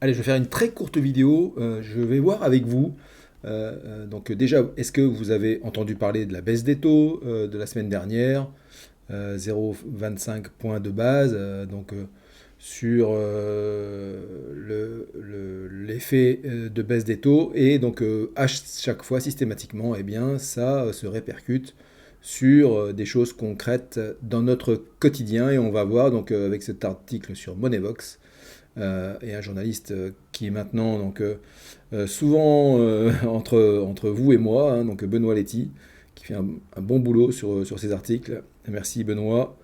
Allez, je vais faire une très courte vidéo. Je vais voir avec vous. Donc déjà, est-ce que vous avez entendu parler de la baisse des taux de la semaine dernière, 0,25 points de base, sur l'effet de baisse des taux, et donc à chaque fois systématiquement, eh bien, ça se répercute sur des choses concrètes dans notre quotidien, et on va voir donc avec cet article sur Moneybox et un journaliste qui est maintenant souvent entre vous et moi, hein, donc Benoît Letty, qui fait un bon boulot sur ces articles. Merci Benoît.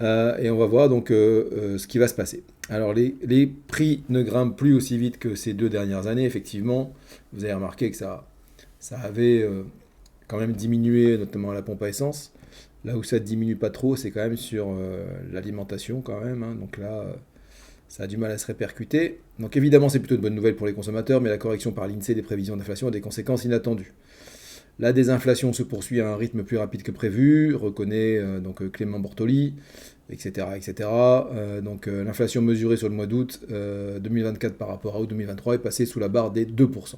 Et on va voir donc ce qui va se passer. Alors les prix ne grimpent plus aussi vite que ces 2 dernières années, effectivement. Vous avez remarqué que ça avait quand même diminué, notamment à la pompe à essence. Là où ça ne diminue pas trop, c'est quand même sur l'alimentation quand même, hein. Donc là, ça a du mal à se répercuter. Donc évidemment, c'est plutôt de bonnes nouvelles pour les consommateurs, mais la correction par l'INSEE des prévisions d'inflation a des conséquences inattendues. La désinflation se poursuit à un rythme plus rapide que prévu, reconnaît Clément Bortoli, etc. etc. L'inflation mesurée sur le mois d'août 2024 par rapport à août 2023 est passée sous la barre des 2%.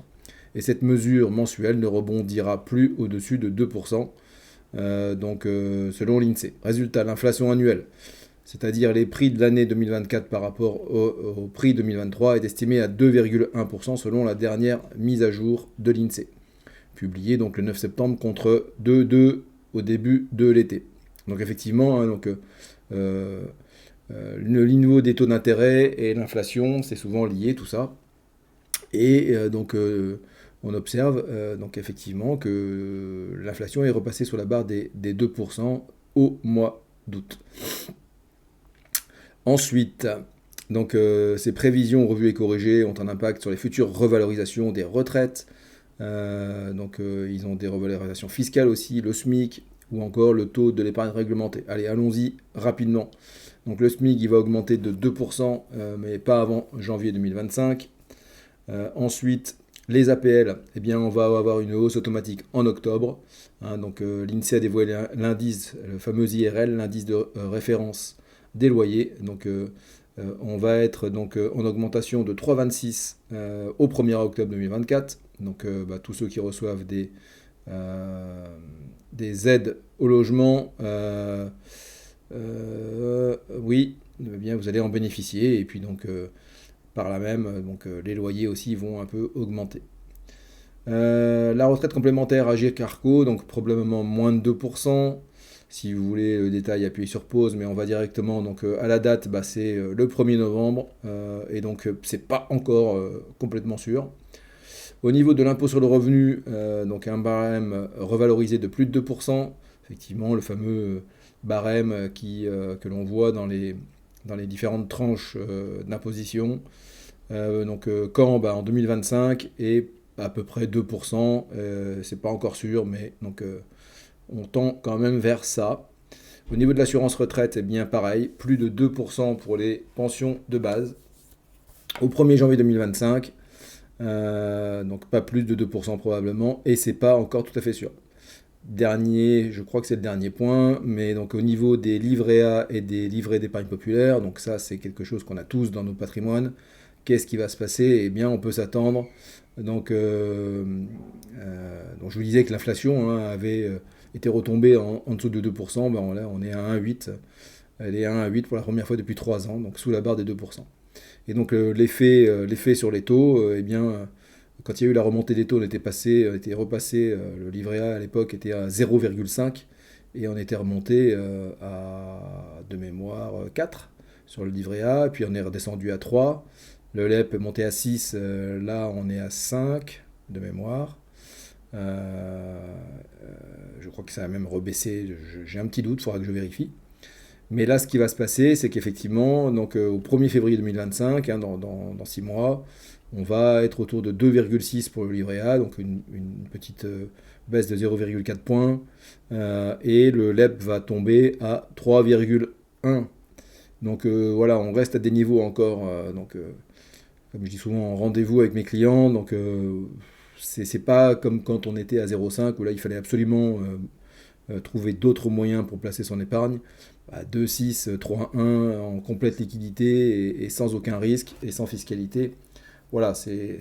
Et cette mesure mensuelle ne rebondira plus au-dessus de 2%, selon l'INSEE. Résultat, l'inflation annuelle, c'est-à-dire les prix de l'année 2024 par rapport au prix 2023, est estimé à 2,1% selon la dernière mise à jour de l'INSEE, publiée donc le 9 septembre contre 2,2 au début de l'été. Donc effectivement, hein, le niveau des taux d'intérêt et l'inflation, c'est souvent lié tout ça. Et on observe donc effectivement que l'inflation est repassée sur la barre des 2% au mois d'août. Ensuite, ces prévisions revues et corrigées ont un impact sur les futures revalorisations des retraites. Ils ont des revalorisations fiscales aussi, le SMIC ou encore le taux de l'épargne réglementée. Allez, allons-y rapidement. Donc le SMIC, il va augmenter de 2%, mais pas avant janvier 2025. Ensuite, les APL, eh bien, on va avoir une hausse automatique en octobre. Hein, l'INSEE a dévoilé l'indice, le fameux IRL, l'indice de référence des loyers. On va être en augmentation de 3,26 au 1er octobre 2024. Tous ceux qui reçoivent des aides au logement, oui, eh bien, vous allez en bénéficier. Et puis par là même, les loyers aussi vont un peu augmenter. La retraite complémentaire Agir Carco, donc probablement moins de 2%. Si vous voulez le détail, appuyez sur pause, mais on va directement à la date, c'est le 1er novembre, et donc c'est pas encore complètement sûr. Au niveau de l'impôt sur le revenu, un barème revalorisé de plus de 2%, effectivement le fameux barème que l'on voit dans les différentes tranches d'imposition. Quand en 2025 et à peu près 2%, c'est pas encore sûr, mais on tend quand même vers ça. Au niveau de l'assurance retraite, eh bien pareil, plus de 2% pour les pensions de base. Au 1er janvier 2025, pas plus de 2% probablement, et c'est pas encore tout à fait sûr. Je crois que c'est le dernier point, mais au niveau des livrets A et des livrets d'épargne populaire, donc ça c'est quelque chose qu'on a tous dans nos patrimoines. Qu'est-ce qui va se passer? Eh bien on peut s'attendre. Je vous disais que l'inflation avait été retombée en dessous de 2%, là on est à 1,8. Elle est à 1,8 pour la première fois depuis 3 ans, donc sous la barre des 2%. Et l'effet sur les taux, quand il y a eu la remontée des taux, on était repassé, le livret A à l'époque était à 0,5 et on était remonté de mémoire 4 sur le livret A, puis on est redescendu à 3. Le LEP est monté à 6, là on est à 5 de mémoire. Je crois que ça a même rebaissé, j'ai un petit doute, il faudra que je vérifie. Mais là, ce qui va se passer, c'est qu'effectivement, au 1er février 2025, dans 6 mois, on va être autour de 2,6 pour le livret A, donc une petite baisse de 0,4 points, et le LEP va tomber à 3,1. Voilà, on reste à des niveaux encore, comme je dis souvent, en rendez-vous avec mes clients, c'est pas comme quand on était à 0,5, où là, il fallait absolument trouver d'autres moyens pour placer son épargne. 2,6, 3,1 en complète liquidité et sans aucun risque et sans fiscalité. Voilà, c'est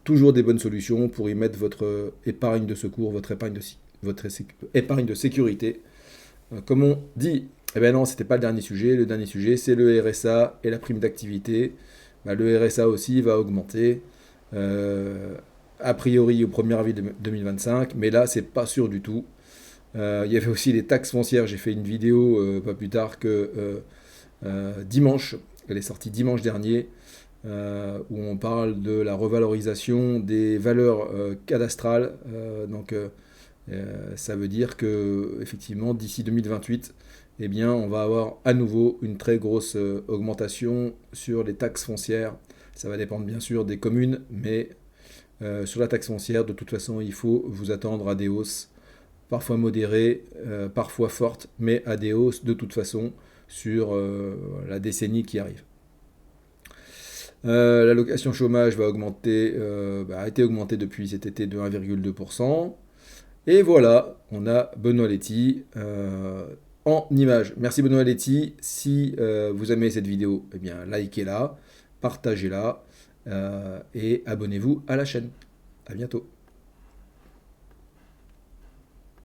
toujours des bonnes solutions pour y mettre votre épargne de secours, votre épargne de sécurité. Comme on dit, eh bien non, c'était pas le dernier sujet. Le dernier sujet, c'est le RSA et la prime d'activité. Bah, le RSA aussi va augmenter, euh, a priori au 1er avril 2025, mais là, c'est pas sûr du tout. Il y avait aussi les taxes foncières. J'ai fait une vidéo pas plus tard que dimanche. Elle est sortie dimanche dernier, où on parle de la revalorisation des valeurs cadastrales. Ça veut dire que effectivement d'ici 2028, eh bien, on va avoir à nouveau une très grosse augmentation sur les taxes foncières. Ça va dépendre bien sûr des communes, mais sur la taxe foncière, de toute façon, il faut vous attendre à des hausses, parfois modérées, parfois fortes, mais à des hausses de toute façon sur la décennie qui arrive. L'allocation chômage va augmenter, a été augmentée depuis cet été de 1,2%. Et voilà, on a Benoît Letty en image. Merci Benoît Letty. Si vous aimez cette vidéo, eh bien likez-la, partagez-la et abonnez-vous à la chaîne. À bientôt.